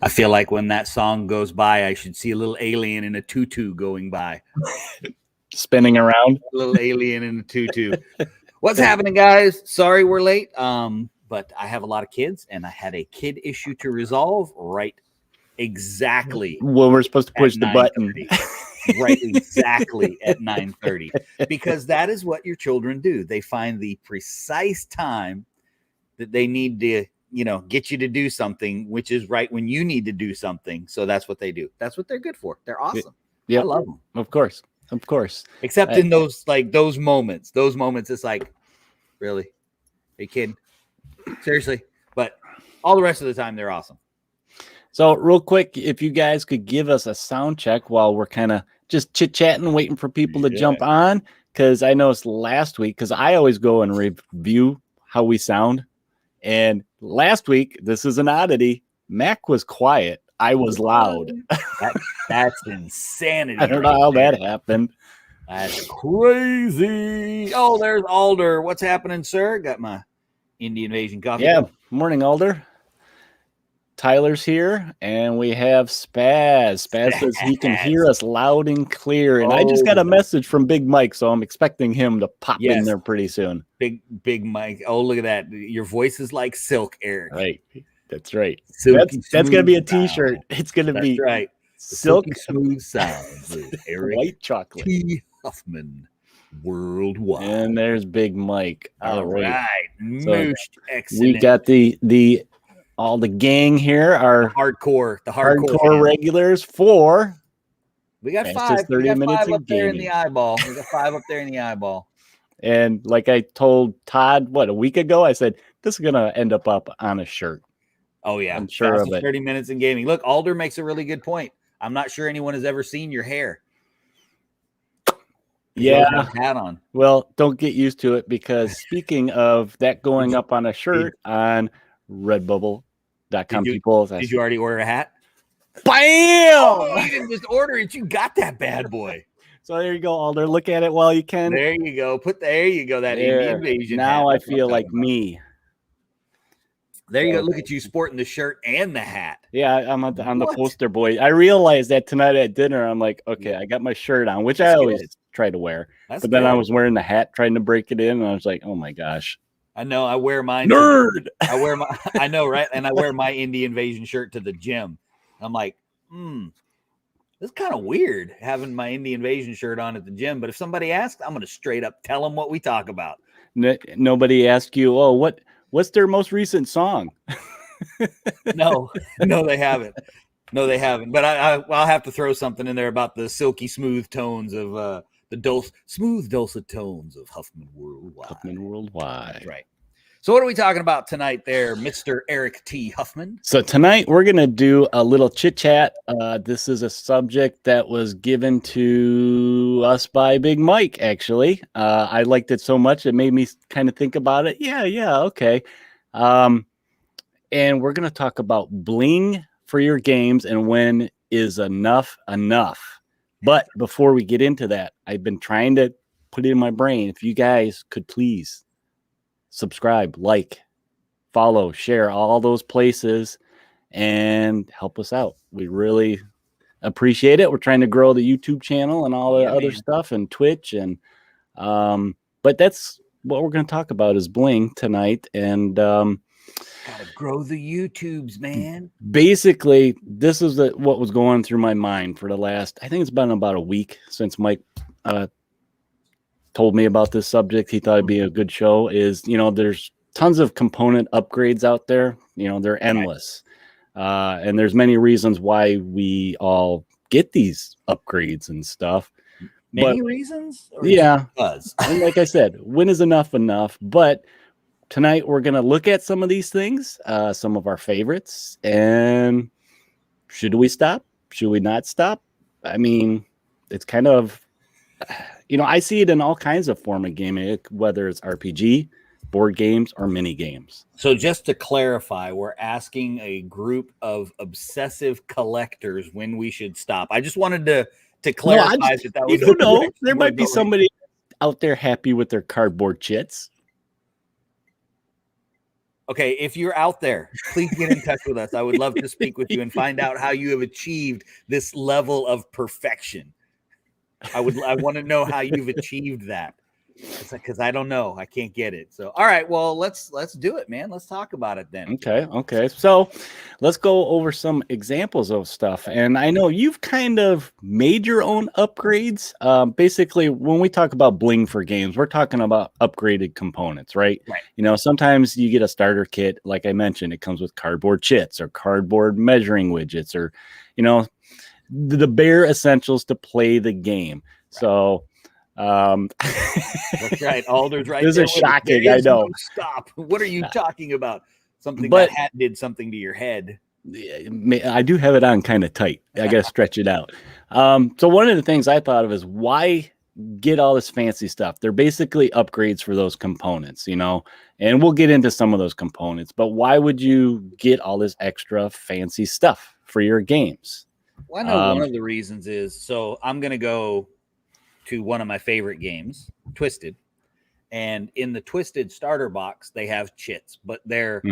I feel like when that song goes by, I should see a little alien in a tutu going by. Spinning around. A little alien in a tutu. What's happening, guys? Sorry we're late. But I have a lot of kids, and I had a kid issue to resolve right exactly when we're supposed to push the button. Right exactly at 9:30. Because that is what your children do. They find the precise time that they need to, get you to do something, which is right when you need to do something. So that's what they do. That's what they're good for. They're awesome. Yep. I love them. Of course. Except in those moments. Those moments, it's like, really? Are you kidding? Seriously? But all the rest of the time, they're awesome. So real quick, if you guys could give us a sound check while we're kind of just chit-chatting, waiting for people to jump on, because I noticed last week, because I always go and review how we sound. And last week, this is an oddity, Mac was quiet. I was loud. That's insanity. I don't know how that happened. That's crazy. Oh, there's Alder. What's happening, sir? Got my Indian Invasion coffee. Yeah. Morning, Alder. Tyler's here, and we have Spaz. Spaz says he can hear us loud and clear. And I just got a message from Big Mike, so I'm expecting him to pop in there pretty soon. Big Mike. Oh, look at that. Your voice is like silk, Eric. Right. That's right. That's going to be a t-shirt. It's going to be right. Silky smooth sounds. Eric White chocolate. T. Huffman worldwide. And there's Big Mike. All right. So we got all the gang here are the hardcore regulars for. We got 5. 30 we got minutes 5 up there in the eyeball. We got 5 up there in the eyeball. And like I told Todd, a week ago, I said, this is going to end up on a shirt. Oh, yeah. I'm sure of it. 30 minutes in gaming. Look, Alder makes a really good point. I'm not sure anyone has ever seen your hair. Yeah. Hat on. Well, don't get used to it, because speaking of that going up on a shirt on Redbubble.com, people. Did you already order a hat? Bam! Oh, you didn't just order it. You got that bad boy. So there you go, Alder. Look at it while you can. There you go. There you go. That Indian Invasion. Now I feel like me. There you go. Look at you sporting the shirt and the hat. Yeah, I'm on the poster boy. I realized that tonight at dinner. I'm like, okay, I got my shirt on, which I always try to wear. But then I was wearing the hat, trying to break it in, and I was like, oh my gosh. I know. I wear mine. Nerd. I know, right? And I wear my Indian Invasion shirt to the gym. I'm like, it's kind of weird having my Indian Invasion shirt on at the gym. But if somebody asks, I'm going to straight up tell them what we talk about. Nobody asked you, what's their most recent song? No, they haven't. But I'll have to throw something in there about the silky smooth tones of smooth dulcet tones of Huffman Worldwide. That's right. So what are we talking about tonight there, Mr. Eric T. Huffman? So tonight we're going to do a little chit chat. This is a subject that was given to us by Big Mike, actually. I liked it so much it made me kind of think about it. Yeah, okay. And we're going to talk about bling for your games and when is enough. But before we get into that, I've been trying to put it in my brain. If you guys could please subscribe, like, follow, share all those places and help us out. We really appreciate it. We're trying to grow the YouTube channel and all the other stuff and Twitch. And but that's what we're going to talk about is bling tonight. And gotta grow the YouTubes, man. Basically, this is what was going through my mind for the last, I think it's been about a week since Mike told me about this subject. He thought it'd be a good show. Is, there's tons of component upgrades out there. They're endless. And there's many reasons why we all get these upgrades and stuff. Many reasons? Yeah. And like I said, when is enough? But tonight we're going to look at some of these things, some of our favorites, and should we stop? Should we not stop? I mean, it's kind of, I see it in all kinds of form of gaming, whether it's RPG, board games, or mini games. So just to clarify, we're asking a group of obsessive collectors when we should stop. I just wanted to clarify that was there might be somebody out there happy with their cardboard chits. Okay, if you're out there, please get in touch with us. I would love to speak with you and find out how you have achieved this level of perfection. I want to know how you've achieved that. It's like, because I don't know. I can't get it. So, all right, well, let's do it, man. Let's talk about it then. Okay. So let's go over some examples of stuff. And I know you've kind of made your own upgrades. Basically, when we talk about Bling for games, we're talking about upgraded components, right? Right. You know, sometimes you get a starter kit, like I mentioned, it comes with cardboard chits or cardboard measuring widgets or, you know, the bare essentials to play the game. Right. So that's right. Alder's right. This is shocking. I know. No stop. What are you talking about? Something that hat did something to your head. I do have it on kind of tight. I got to stretch it out. So one of the things I thought of is why get all this fancy stuff? They're basically upgrades for those components, you know, and we'll get into some of those components, but why would you get all this extra fancy stuff for your games? Well, I know one of the reasons is, so I'm going to go to one of my favorite games, Twisted. And in the Twisted starter box, they have chits, but they're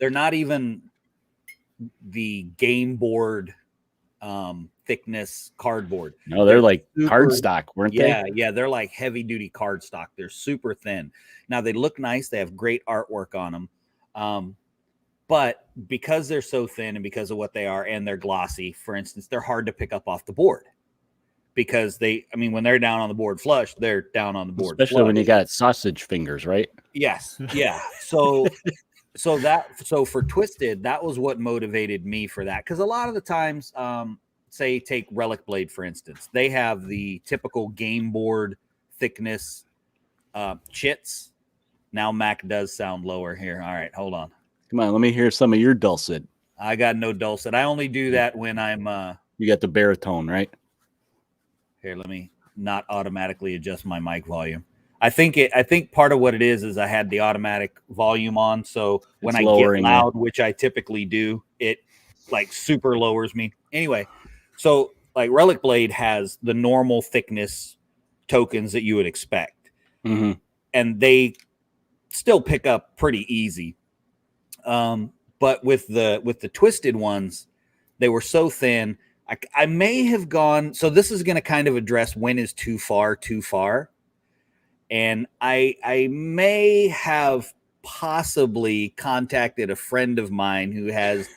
not even the game board thickness cardboard. No, they're like cardstock, weren't they? Yeah, they're like heavy duty cardstock. They're super thin. Now they look nice. They have great artwork on them. But because they're so thin and because of what they are and they're glossy, for instance, they're hard to pick up off the board. Because when they're down on the board flush, they're down on the board. Especially when you got sausage fingers, right? Yes. Yeah. So for Twisted, that was what motivated me for that. Because a lot of the times, say take Relic Blade, for instance, they have the typical game board thickness chits. Now Mac does sound lower here. All right, hold on. Come on, let me hear some of your dulcet. I got no dulcet. I only do that when I'm you got the baritone, right? Here, let me not automatically adjust my mic volume. I think part of what it is I had the automatic volume on, so when I get loud, which I typically do, it like super lowers me. Anyway, so like Relic Blade has the normal thickness tokens that you would expect, and they still pick up pretty easy. But with the Twisted ones, they were so thin. I may have gone, so this is going to kind of address when is too far. And I may have possibly contacted a friend of mine who has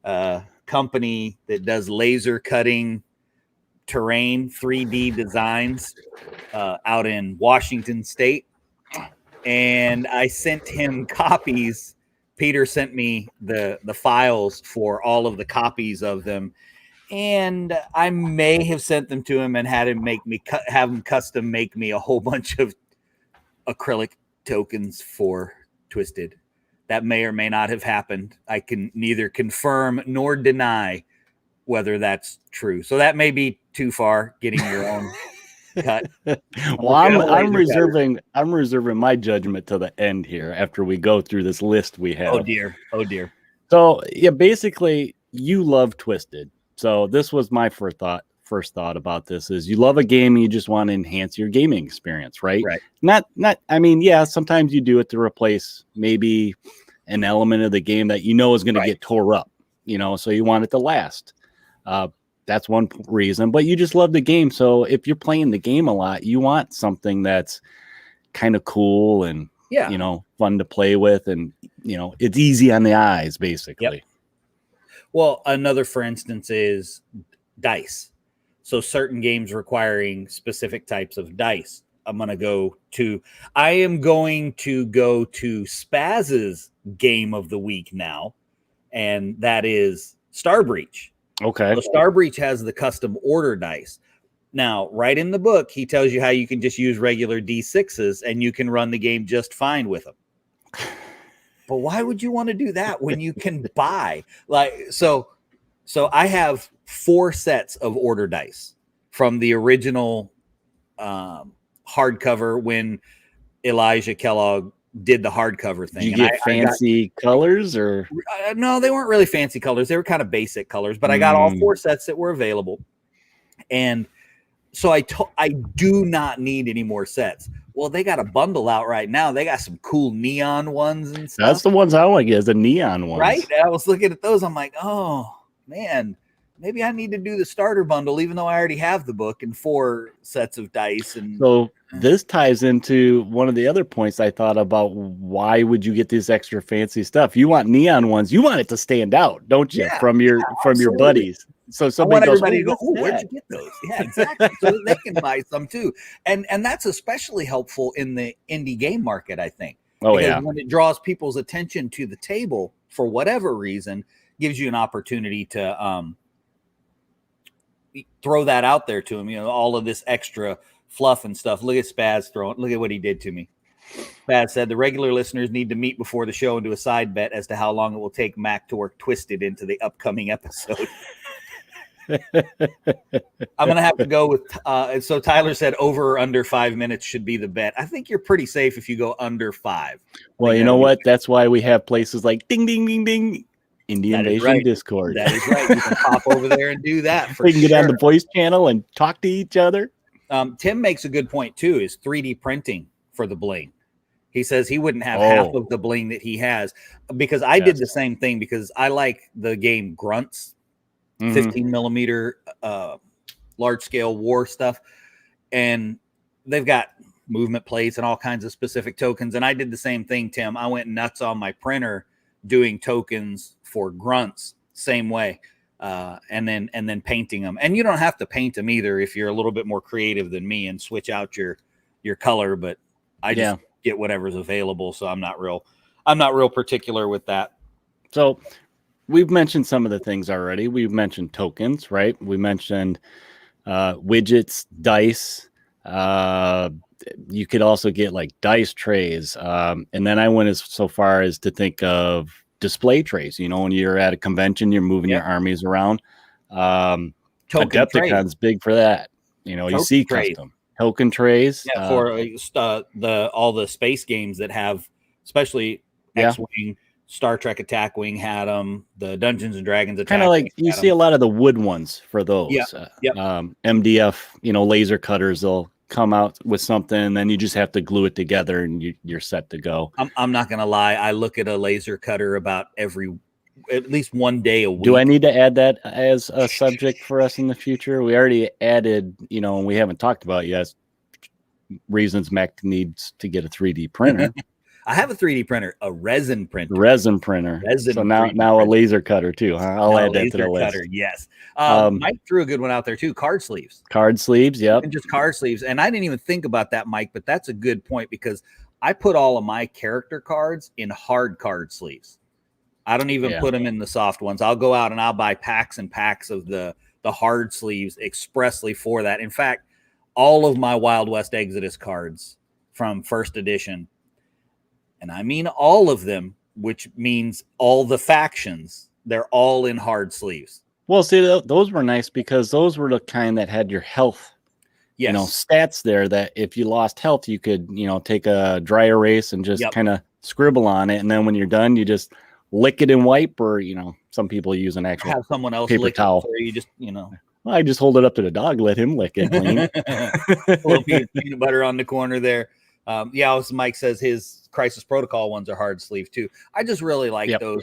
a company that does laser cutting terrain 3D designs out in Washington State. And I sent him copies. Peter sent me the files for all of the copies of them. And I may have sent them to him and had him have him custom make me a whole bunch of acrylic tokens for Twisted. That may or may not have happened. I can neither confirm nor deny whether that's true. So that may be too far, getting your own cut. Well, I'm reserving my judgment to the end here after we go through this list we have. Oh dear. So yeah, basically you love Twisted. So this was my first thought about this is you love a game and you just want to enhance your gaming experience, right? Right. Not, yeah, sometimes you do it to replace maybe an element of the game that you know is going to get tore up, you know, so you want it to last. That's one reason, but you just love the game. So if you're playing the game a lot, you want something that's kind of cool and, you know, fun to play with and, you know, it's easy on the eyes, basically. Yep. Well, another, for instance, is dice. So certain games requiring specific types of dice. I am going to go to Spaz's game of the week now, and that is Star Breach. Okay. So Star Breach has the custom order dice. Now, right in the book, he tells you how you can just use regular D6s and you can run the game just fine with them. But why would you want to do that when you can buy so I have 4 sets of order dice from the original hardcover when Elijah Kellogg did the hardcover thing. Did you get fancy colors or? No, they weren't really fancy colors. They were kind of basic colors, but I got all 4 sets that were available. And so I do not need any more sets. Well, they got a bundle out right now. They got some cool neon ones and stuff. That's the ones I want to get, is the neon ones. Right? I was looking at those. I'm like, oh, man, maybe I need to do the starter bundle, even though I already have the book and 4 sets of dice. And so this ties into one of the other points I thought about. Why would you get this extra fancy stuff? You want neon ones. You want it to stand out, don't you? Yeah, from your buddies. So somebody goes, everybody to go, "Oh, where'd you get those?" Yeah, exactly. So that they can buy some too. And that's especially helpful in the indie game market, I think. Oh, because yeah. when it draws people's attention to the table for whatever reason, gives you an opportunity to throw that out there to them. You know, all of this extra fluff and stuff. Look at Spaz throwing. Look at what he did to me. Spaz said the regular listeners need to meet before the show and do a side bet as to how long it will take Mac to work Twisted into the upcoming episode. I'm gonna have to go with so Tyler said over or under 5 minutes should be the bet. I think you're pretty safe if you go under 5. Well, you know what? That's why we have places like Ding Ding Ding Ding, Indie Invasion right. Discord. That is right. You can pop over there and do that. For we can get on the voice channel and talk to each other. Tim makes a good point too. Is 3D printing for the Bling. He says he wouldn't have half of the Bling that he has, because I did the same thing, because I like the game Grunts. 15 millimeter large scale war stuff, and they've got movement plates and all kinds of specific tokens. And I did the same thing, Tim. I went nuts on my printer doing tokens for Grunts, same way, and then painting them. And you don't have to paint them either if you're a little bit more creative than me and switch out your color. But I just get whatever's available, so I'm not real particular with that. So we've mentioned some of the things already. We've mentioned tokens, right? We mentioned widgets, dice. You could also get like dice trays. And then I went so far as to think of display trays. You know, when you're at a convention, you're moving your armies around. Adepticon's big for that. You know, you see custom token trays. Yeah, for all the space games that have, especially X-Wing, Star Trek Attack Wing had them. The Dungeons and Dragons Attack, kind of like you see a lot of the wood ones for those. MDF, you know, laser cutters. They'll come out with something, and then you just have to glue it together, and you're set to go. I'm not gonna lie. I look at a laser cutter about at least one day a week. Do I need to add that as a subject for us in the future? We already added, you know, and we haven't talked about yet reasons Mac needs to get a 3D printer. I have a 3D printer, a resin printer. So now a laser cutter too, huh? I'll add that to the list. Yes. Mike threw a good one out there too. Card sleeves. Yep. And just card sleeves. And I didn't even think about that, Mike, but that's a good point, because I put all of my character cards in hard card sleeves. I don't even put them in the soft ones. I'll go out and I'll buy packs and packs of the hard sleeves expressly for that. In fact, all of my Wild West Exodus cards from first edition, and I mean all of them, which means all the factions, they're all in hard sleeves. Well, see, those were nice because those were the kind that had your health, you know, stats there, that if you lost health, you could, you know, take a dry erase and just kind of scribble on it. And then when you're done, you just lick it and wipe, or, you know, some people use an actual have someone else paper lick towel. it for you. Just, you know, well, I just hold it up to the dog, let him lick it clean. A little piece of peanut butter on the corner there. As Mike says, his Crisis Protocol ones are hard sleeve too. I just really like those.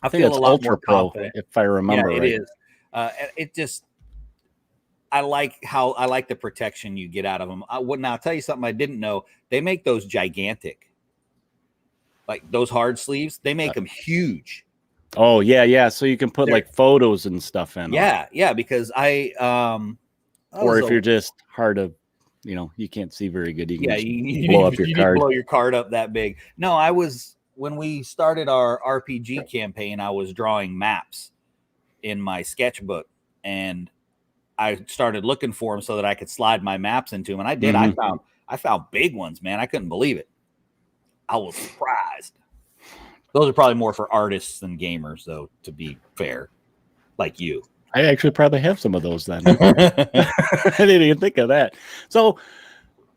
I think feel it's a lot Ultra more Pro, confident. if I remember right. It is. It just, I like the protection you get out of them. Now I'll tell you something I didn't know. They make those gigantic, like those hard sleeves. They make them huge. Oh yeah. So you can put like photos and stuff in. Yeah. Because or if you're just hard to, you know, you can't see very good. You can blow up your you card. Blow your card up that big. No, when we started our RPG campaign, I was drawing maps in my sketchbook, and I started looking for them so that I could slide my maps into them. And I did. I found big ones, man. I couldn't believe it. I was surprised. Those are probably more for artists than gamers, though, to be fair, like you. I actually probably have some of those then. I didn't even think of that. So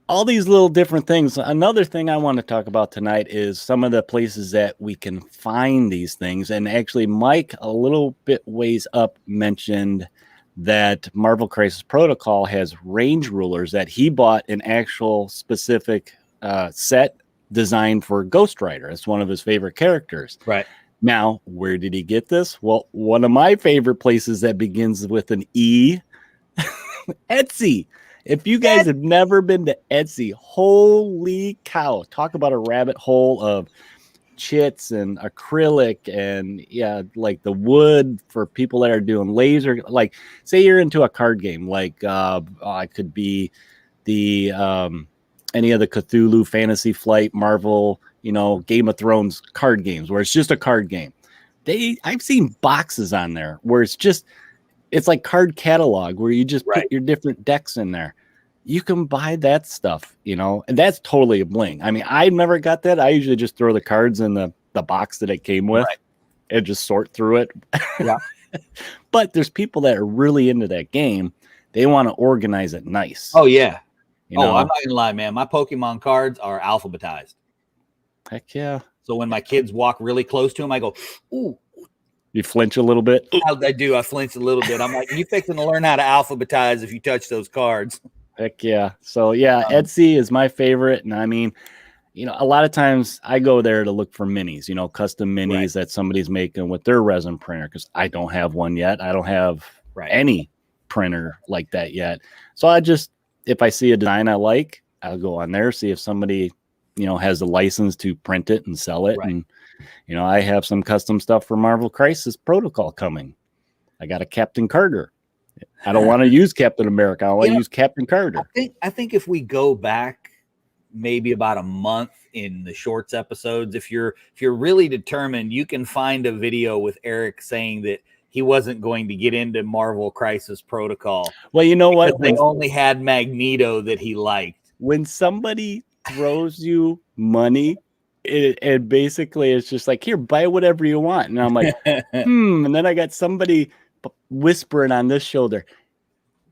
all these little different things. Another thing I want to talk about tonight is some of the places that we can find these things. And actually, Mike, a little bit ways up, mentioned that Marvel Crisis Protocol has range rulers that he bought an actual specific set designed for Ghost Rider. It's one of his favorite characters. Right. Now, where did he get this? Well, one of my favorite places that begins with an E, Etsy. If you guys have never been to Etsy, holy cow. Talk about a rabbit hole of chits and acrylic and like the wood for people that are doing laser. Like, say you're into a card game, like it could be the any of the Cthulhu, Fantasy Flight, Marvel, Game of Thrones card games where it's just a card game. I've seen boxes on there where it's like card catalog where you just put your different decks in there. You can buy that stuff, and that's totally a Bling. I mean, I never got that. I usually just throw the cards in the box that it came with and just sort through it. Yeah. But there's people that are really into that game. They want to organize it nice. Oh, yeah. I'm not going to lie, man. My Pokemon cards are alphabetized. Heck yeah. So when my kids walk really close to them, I go, ooh. You flinch a little bit? I do. I flinch a little bit. I'm like, you fixing to learn how to alphabetize if you touch those cards. Heck yeah. So Etsy is my favorite. And I mean, a lot of times I go there to look for minis, custom minis that somebody's making with their resin printer. Cause I don't have one yet. I don't have any printer like that yet. So if I see a design I like, I'll go on there, see if somebody, has the license to print it and sell it. And, I have some custom stuff for Marvel Crisis Protocol coming. I got a Captain Carter. I don't want to use Captain America. I want to use Captain Carter. I think if we go back maybe about a month in the shorts episodes, if you're really determined, you can find a video with Eric saying that he wasn't going to get into Marvel Crisis Protocol. Well, you know what? They only had Magneto that he liked. When somebody throws you money, and basically it's just like, here, buy whatever you want. And I'm like, and then I got somebody whispering on this shoulder,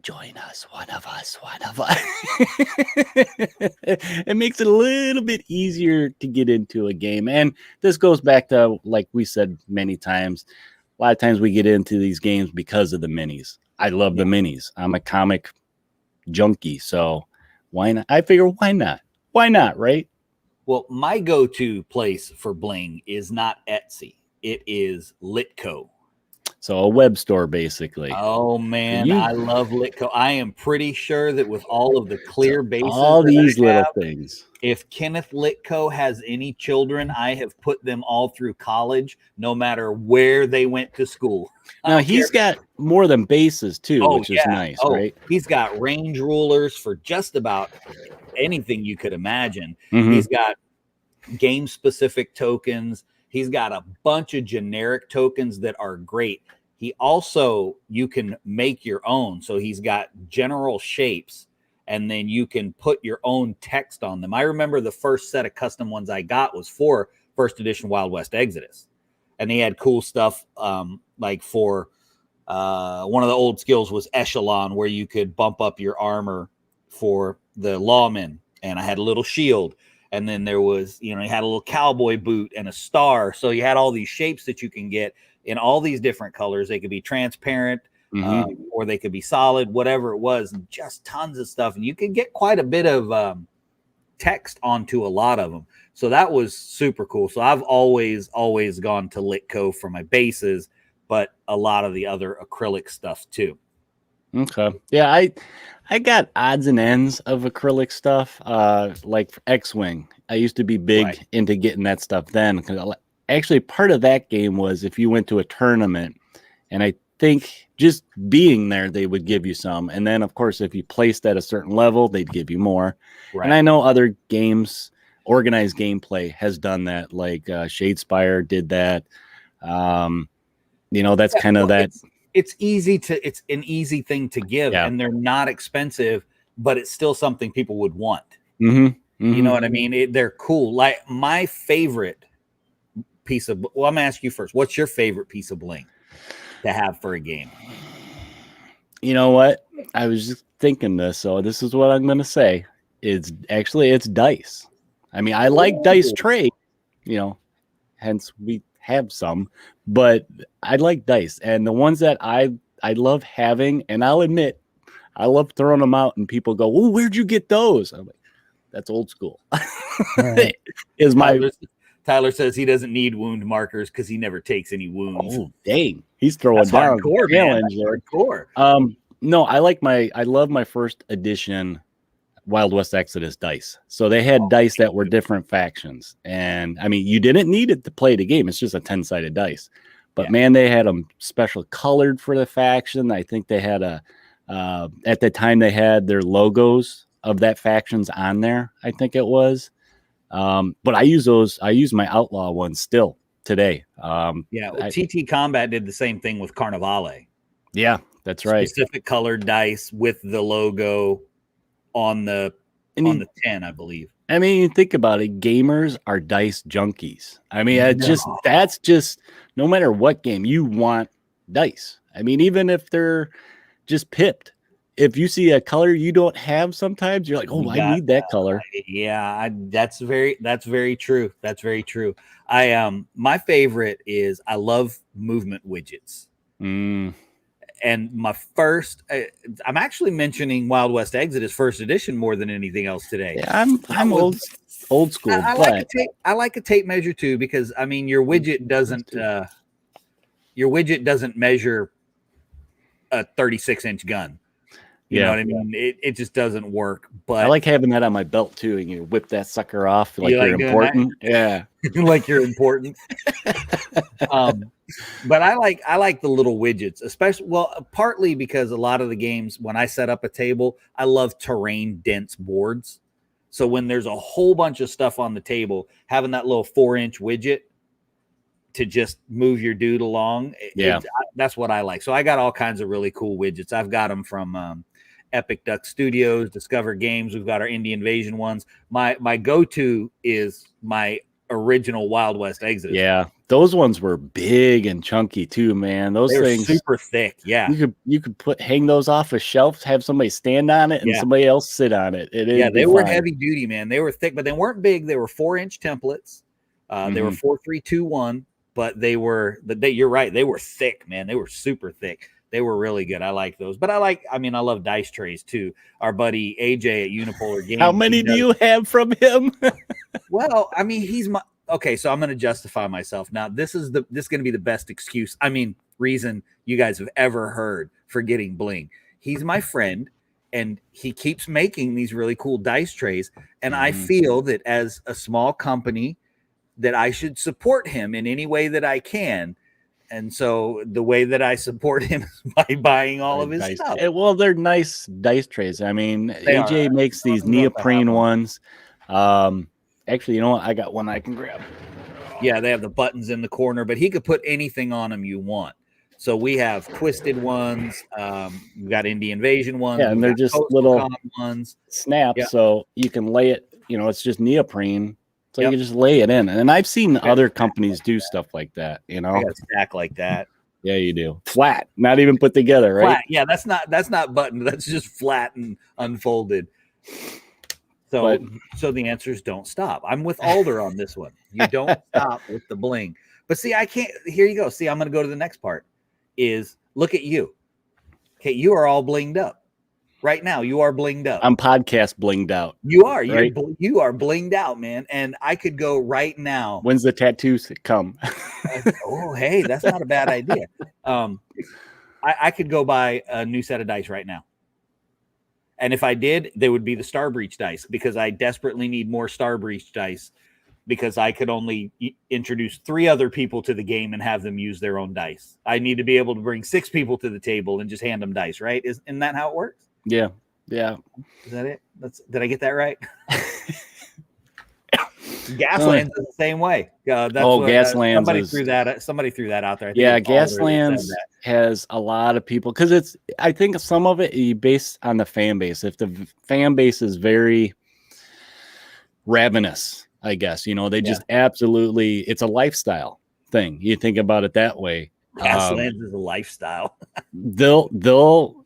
join us, one of us. It makes it a little bit easier to get into a game. And this goes back to, like we said many times, a lot of times we get into these games because of the minis. I love the minis. I'm a comic junkie, so why not? I figure, why not, right? Well, my go-to place for Bling is not Etsy. It is Litco. So a web store, basically. Oh, man, I love Litco. I am pretty sure that with all of the clear bases, all these little things, if Kenneth Litco has any children, I have put them all through college, no matter where they went to school. Now, he's got more than bases, too, which is nice, right? He's got range rulers for just about anything you could imagine. Mm-hmm. He's got game-specific tokens. He's got a bunch of generic tokens that are great. He also, you can make your own. So he's got general shapes, and then you can put your own text on them. I remember the first set of custom ones I got was for first edition Wild West Exodus. And he had cool stuff like for one of the old skills was Echelon, where you could bump up your armor for the lawmen. And I had a little shield. And then there was, he had a little cowboy boot and a star. So you had all these shapes that you can get in all these different colors. They could be transparent or they could be solid, whatever it was, and just tons of stuff. And you could get quite a bit of text onto a lot of them. So that was super cool. So I've always gone to Litco for my bases, but a lot of the other acrylic stuff too. Okay. Yeah, I got odds and ends of acrylic stuff, like X-Wing. I used to be big into getting that stuff then. Actually, part of that game was if you went to a tournament, and I think just being there, they would give you some. And then, of course, if you placed at a certain level, they'd give you more. Right. And I know other games, organized gameplay has done that, like Shadespire did that. That's kind of that. It's an easy thing to give, and they're not expensive, but it's still something people would want. Mm-hmm. Mm-hmm. You know what I mean? They're cool. Like my favorite piece of, well, I'm gonna ask you first. What's your favorite piece of Bling to have for a game? You know what? I was just thinking this, so this is what I'm going to say. It's dice. I mean, I like dice trade, hence we have some, but I like dice. And the ones that I love having, and I'll admit, I love throwing them out, and people go, "Oh, where'd you get those?" I'm like, "That's old school." Is my Tyler says he doesn't need wound markers because he never takes any wounds. Oh, dang, he's throwing That's down hardcore, challenge man. That's there. hardcore. No, I love my first edition Wild West Exodus dice. So they had dice that were different factions, and I mean, you didn't need it to play the game. It's just a 10-sided dice. But man, they had them special colored for the faction. I think they had at the time they had their logos of that factions on there. I think it was. But I use those. I use my Outlaw ones still today. TT Combat did the same thing with Carnivale. Yeah, that's right. Specific colored dice with the logo on the 10, I believe. I mean, you think about it, gamers are dice junkies. I mean, that's just no matter what game you want dice. I mean, even if they're just pipped, if you see a color you don't have, sometimes you're like, "Oh, I need that color." That's very true. That's very true. My favorite is I love movement widgets. And my first, I'm actually mentioning Wild West Exodus first edition more than anything else today. Yeah, I'm old school. I like a tape measure too, because I mean your widget doesn't measure a 36-inch gun. You know what I mean? It just doesn't work. But I like having that on my belt too, and you whip that sucker off like you're important. Yeah, like you're important. But I like the little widgets, especially partly because a lot of the games when I set up a table, I love terrain dense boards. So when there's a whole bunch of stuff on the table, having that little 4-inch widget to just move your dude along, that's what I like. So I got all kinds of really cool widgets. I've got them from Epic Duck Studios, Discover Games. We've got our Indie Invasion ones. My go-to is my original Wild West Exodus. Yeah, those ones were big and chunky too, man. Those things super thick. Yeah, you could hang those off a shelf, have somebody stand on it, and somebody else sit on it. They were heavy duty, man. They were thick, but they weren't big. They were 4-inch templates. They were 4-3-2-1, but you're right. They were thick, man. They were super thick. They were really good. I like those. But I love dice trays too. Our buddy AJ at Unipolar Games. How many do you have from him? Well, I mean, he's my okay, so I'm going to justify myself. Now, this is going to be the best excuse. I mean, reason you guys have ever heard for getting Bling. He's my friend, and he keeps making these really cool dice trays. And I feel that as a small company that I should support him in any way that I can. And so the way that I support him is by buying all of his stuff. Well, they're nice dice trays. I mean, AJ makes these neoprene ones. Actually, you know what? I got one I can grab. Yeah, they have the buttons in the corner, but he could put anything on them you want. So we have twisted ones. We've got Indie Invasion ones. Yeah, and they're just little ones. Snaps, so you can lay it. You know, it's just neoprene. So you can just lay it in. And I've seen other companies do stuff like that, you know. Stack like that. Yeah, you do. Flat, not even put together, right? Flat. Yeah, that's not buttoned. That's just flat and unfolded. So the answer is don't stop. I'm with Alder on this one. You don't stop with the Bling. But see, I can't. Here you go. See, I'm going to go to the next part. Is look at you. Okay, you are all blinged up. Right now, you are blinged up. I'm podcast blinged out. You are. Right? You are blinged out, man. And I could go right now. When's the tattoos come? Oh, hey, that's not a bad idea. I could go buy a new set of dice right now. And if I did, they would be the Star Breach dice because I desperately need more Star Breach dice because I could only introduce 3 other people to the game and have them use their own dice. I need to be able to bring 6 people to the table and just hand them dice, right? Isn't that how it works? Yeah. Is that it? Did I get that right? Gaslands is the same way. Gaslands. Somebody threw that out there. Gaslands has a lot of people because I think some of it you base on the fan base. If the fan base is very ravenous, I guess, you know, they just absolutely, it's a lifestyle thing. You think about it that way. Gaslands is a lifestyle. they'll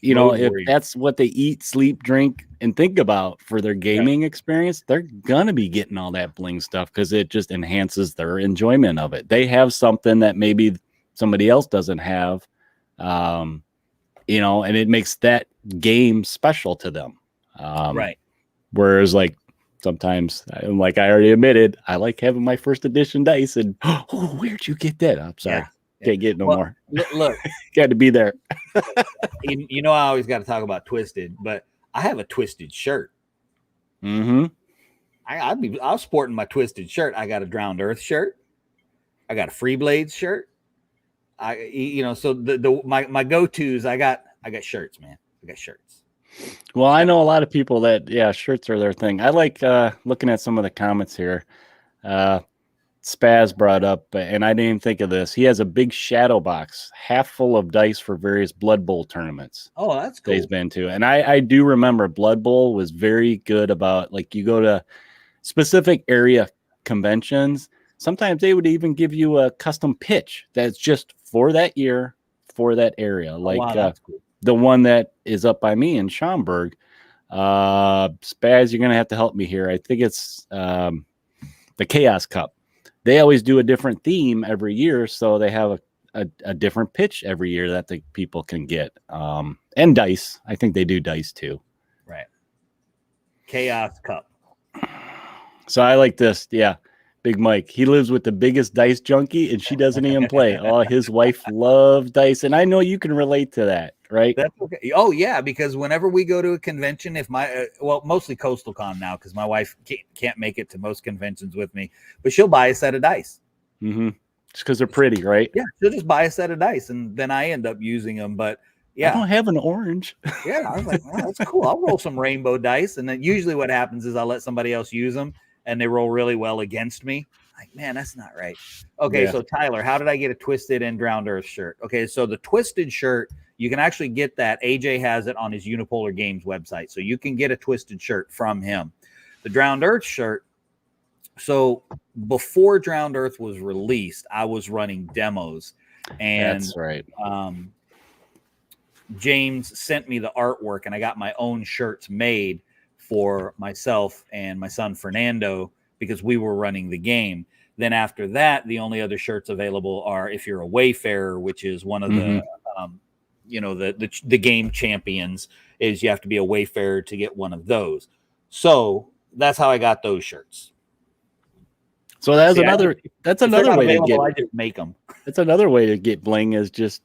you know, if that's what they eat, sleep, drink, and think about for their gaming experience, they're gonna be getting all that bling stuff because it just enhances their enjoyment of it. They have something that maybe somebody else doesn't have, and it makes that game special to them. Right. Whereas like sometimes, like I already admitted, I like having my first edition dice and, oh, where'd you get that? I'm sorry. Yeah. Can't get no more. Look, got to be there. I always got to talk about Twisted, but I have a Twisted shirt. Mm-hmm. I was sporting my Twisted shirt. I got a Drowned Earth shirt. I got a Free Blades shirt. So my go-tos, I got shirts, man. I got shirts. Well, I know a lot of people that, shirts are their thing. I like looking at some of the comments here. Spaz brought up, and I didn't even think of this. He has a big shadow box, half full of dice for various Blood Bowl tournaments. Oh, that's cool. That he's been to. And I do remember Blood Bowl was very good about, like, you go to specific area conventions. Sometimes they would even give you a custom pitch that's just for that year, for that area. Like that's cool. The one that is up by me in Schaumburg. Spaz, you're going to have to help me here. I think it's the Chaos Cup. They always do a different theme every year, so they have a different pitch every year that the people can get. And dice. I think they do dice too. Right. Chaos Cup. So I like this. Yeah. Big Mike. He lives with the biggest dice junkie, and she doesn't even play. Oh, his wife loves dice, and I know you can relate to that, right? That's okay. Oh yeah, because whenever we go to a convention, if mostly Coastal Con now, because my wife can't make it to most conventions with me, but she'll buy a set of dice. Mm-hmm. Just because they're pretty, right? Yeah, she'll just buy a set of dice, and then I end up using them. But yeah, I don't have an orange. Yeah, I was like, oh, that's cool. I'll roll some rainbow dice, and then usually what happens is I'll let somebody else use them, and they roll really well against me. Like, man, that's not right. Okay, Yeah. So Tyler, how did I get a Twisted and Drowned Earth shirt? Okay, so the Twisted shirt, you can actually get that. AJ has it on his Unipolar Games website, so you can get a Twisted shirt from him. The Drowned Earth shirt, so before Drowned Earth was released, I was running demos, and that's right. James sent me the artwork, and I got my own shirts made for myself and my son Fernando because we were running the game. Then after that, the only other shirts available are if you're a Wayfarer, which is one of the game champions, is you have to be a Wayfarer to get one of those. So that's how I got those shirts. So that's another way to get. I just make them. That's another way to get Bling is just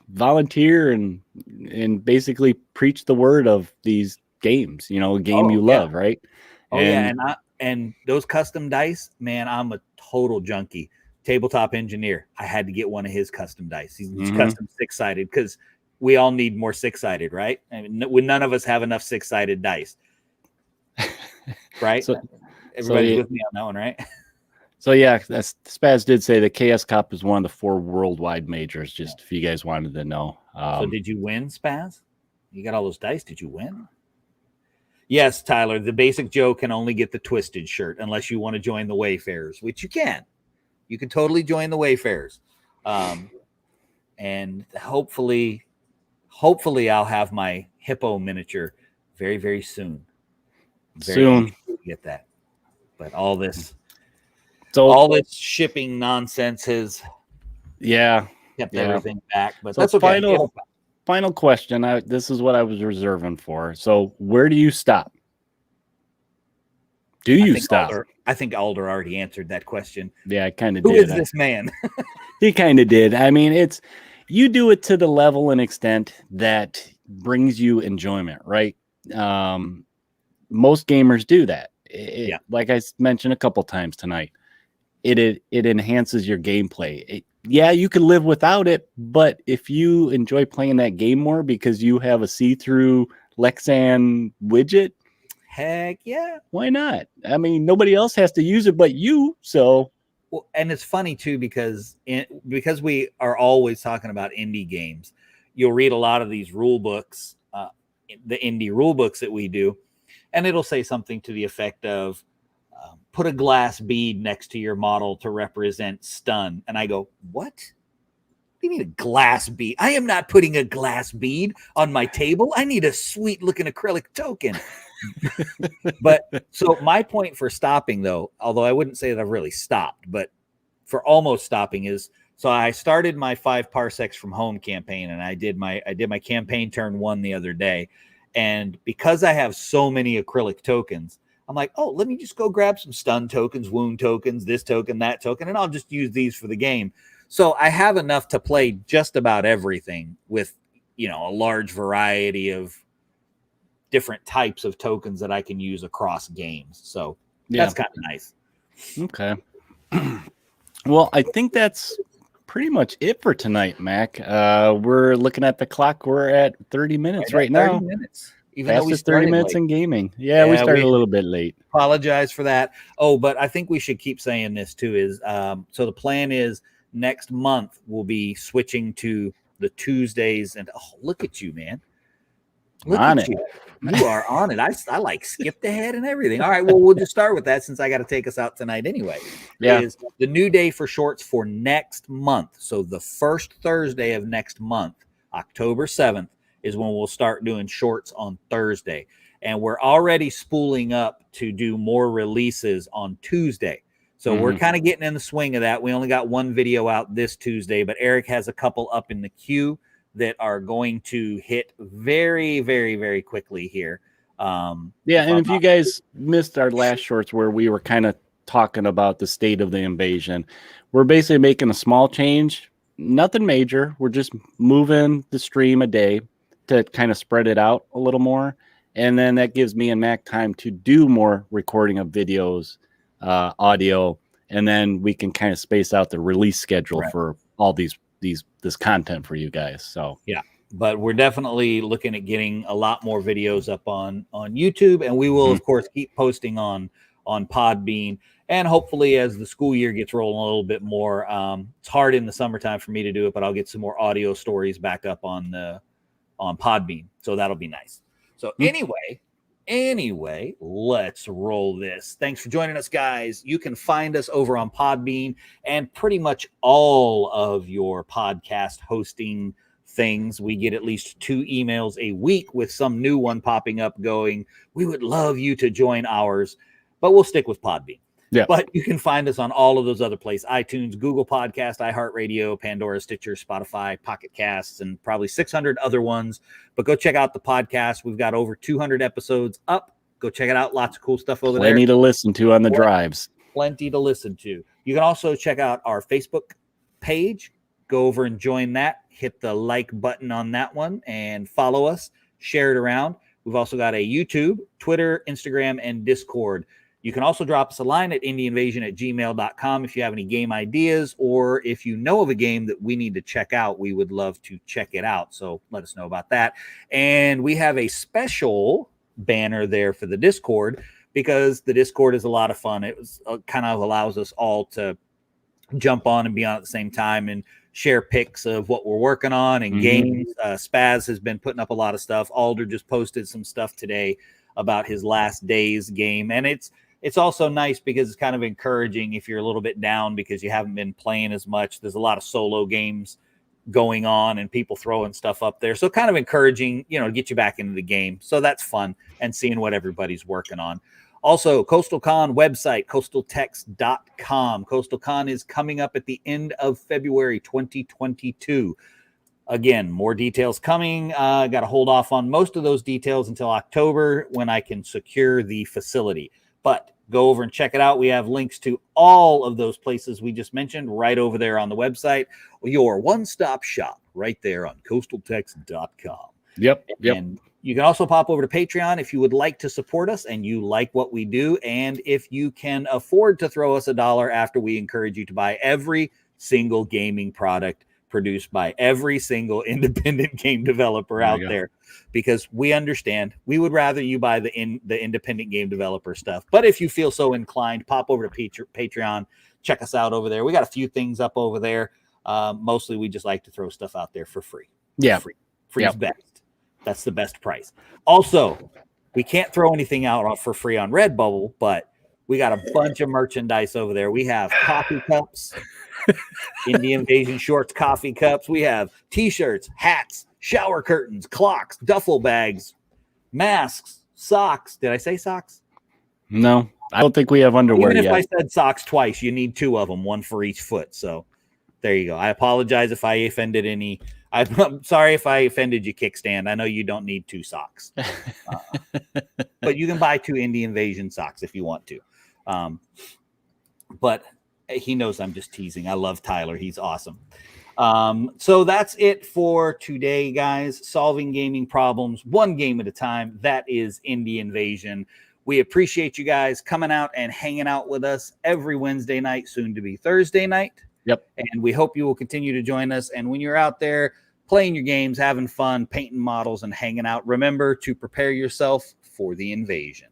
volunteer and basically preach the word of these games. A game you love, right? And those custom dice, man, I'm a total junkie. Tabletop Engineer, I had to get one of his custom dice. He's custom 6-sided because we all need more 6-sided, right? I mean, none of us have enough 6-sided dice, right? Everybody's with me on that one, right? So yeah, Spaz did say the KS Cup is one of the 4 worldwide majors. Just if you guys wanted to know. So did you win, Spaz? You got all those dice. Did you win? Yes, Tyler. The Basic Joe can only get the Twisted shirt unless you want to join the Wayfarers, which you can. You can totally join the Wayfarers, and hopefully, I'll have my hippo miniature very, very soon. Soon get that, but all this. So all this shipping nonsense has kept everything back. But so that's okay. Final question. This is what I was reserving for. So where do you stop? Do you stop? I think Alder already answered that question. Yeah, I kind of did. Who is this man? He kind of did. I mean, you do it to the level and extent that brings you enjoyment, right? Most gamers do that. Like I mentioned a couple times tonight. It enhances your gameplay. You can live without it, but if you enjoy playing that game more because you have a see-through Lexan widget, heck yeah, why not? I mean, nobody else has to use it but you. So, well, and it's funny too because we are always talking about indie games. You'll read a lot of these rule books, the indie rule books that we do, and it'll say something to the effect of, put a glass bead next to your model to represent stun. And I go, what? Do you need a glass bead? I am not putting a glass bead on my table. I need a sweet looking acrylic token. But so my point for stopping, though, although I wouldn't say that I've really stopped, but for almost stopping is So I started my 5 parsecs from home campaign, and I did my campaign turn 1 the other day. And because I have so many acrylic tokens, I'm like, oh, let me just go grab some stun tokens, wound tokens, this token, that token, and I'll just use these for the game. So I have enough to play just about everything with, a large variety of different types of tokens that I can use across games. So that's kind of nice. Okay. Well, I think that's pretty much it for tonight, Mac. We're looking at the clock. We're at 30 minutes right now. 30 minutes. Even though we Fastest 30 minutes in gaming. Yeah, we started a little bit late. Apologize for that. Oh, but I think we should keep saying this too is so the plan is next month we'll be switching to the Tuesdays, and look at you, man. Look on at it. You are on it. I like skipped ahead and everything. All right, well, we'll just start with that since I got to take us out tonight anyway. Yeah. Is the new day for shorts for next month. So the first Thursday of next month, October 7th, is when we'll start doing shorts on Thursday. And we're already spooling up to do more releases on Tuesday. So we're kind of getting in the swing of that. We only got 1 video out this Tuesday, but Eric has a couple up in the queue that are going to hit very, very, very quickly here. And if you guys missed our last shorts where we were kind of talking about the state of the invasion, we're basically making a small change, nothing major. We're just moving the stream a day to kind of spread it out a little more. And then that gives me and Mac time to do more recording of videos, audio, and then we can kind of space out the release schedule for all this content for you guys. So yeah, but we're definitely looking at getting a lot more videos up on YouTube, and we will of course keep posting on Podbean, and hopefully as the school year gets rolling a little bit more, it's hard in the summertime for me to do it, but I'll get some more audio stories back up on Podbean, so that'll be nice. So anyway, let's roll this. Thanks for joining us, guys. You can find us over on Podbean and pretty much all of your podcast hosting things. We get at least 2 emails a week with some new one popping up going, we would love you to join ours, but we'll stick with Podbean. Yeah. But you can find us on all of those other places: iTunes, Google Podcast, iHeartRadio, Pandora, Stitcher, Spotify, Pocket Casts, and probably 600 other ones. But go check out the podcast. We've got over 200 episodes up. Go check it out. Lots of cool stuff over there. Plenty to listen to on the drives. Plenty to listen to. You can also check out our Facebook page. Go over and join that. Hit the like button on that one and follow us. Share it around. We've also got a YouTube, Twitter, Instagram, and Discord. You can also drop us a line at indieinvasion@gmail.com if you have any game ideas, or if you know of a game that we need to check out, we would love to check it out. So let us know about that. And we have a special banner there for the Discord, because the Discord is a lot of fun. It was kind of allows us all to jump on and be on at the same time and share pics of what we're working on and games. Spaz has been putting up a lot of stuff. Alder just posted some stuff today about his last day's game, and it's also nice because it's kind of encouraging if you're a little bit down because you haven't been playing as much. There's a lot of solo games going on and people throwing stuff up there. So kind of encouraging, to get you back into the game. So that's fun, and seeing what everybody's working on. Also, Coastal Con website, coastaltext.com. Coastal Con is coming up at the end of February 2022. Again, more details coming. Got to hold off on most of those details until October when I can secure the facility. But go over and check it out. We have links to all of those places we just mentioned right over there on the website. Your one-stop shop right there on coastaltext.com. Yep. And you can also pop over to Patreon if you would like to support us and you like what we do. And if you can afford to throw us $1 after we encourage you to buy every single gaming product produced by every single independent game developer out there, because we understand. We would rather you buy the independent game developer stuff. But if you feel so inclined, pop over to Patreon, check us out over there. We got a few things up over there. Mostly we just like to throw stuff out there for free. Yeah. Free is best. That's the best price. Also, we can't throw anything out for free on Redbubble, but we got a bunch of merchandise over there. We have coffee cups, Indie Invasion shorts, coffee cups. We have t-shirts, hats, shower curtains, clocks, duffel bags, masks, socks. Did I say socks? No, I don't think we have underwear yet. Even if yet. I said socks twice, you need 2 of them, one for each foot. So There you go. I apologize if I offended any. I'm sorry if I offended you, Kickstand. I know you don't need 2 socks, but you can buy 2 Indie Invasion socks if you want to. But he knows I'm just teasing. I love Tyler. He's awesome. So that's it for today, guys. Solving gaming problems one game at a time. That is Indie Invasion. We appreciate you guys coming out and hanging out with us every Wednesday night, soon to be Thursday night. Yep. And we hope you will continue to join us. And when you're out there playing your games, having fun, painting models, and hanging out, remember to prepare yourself for the invasion.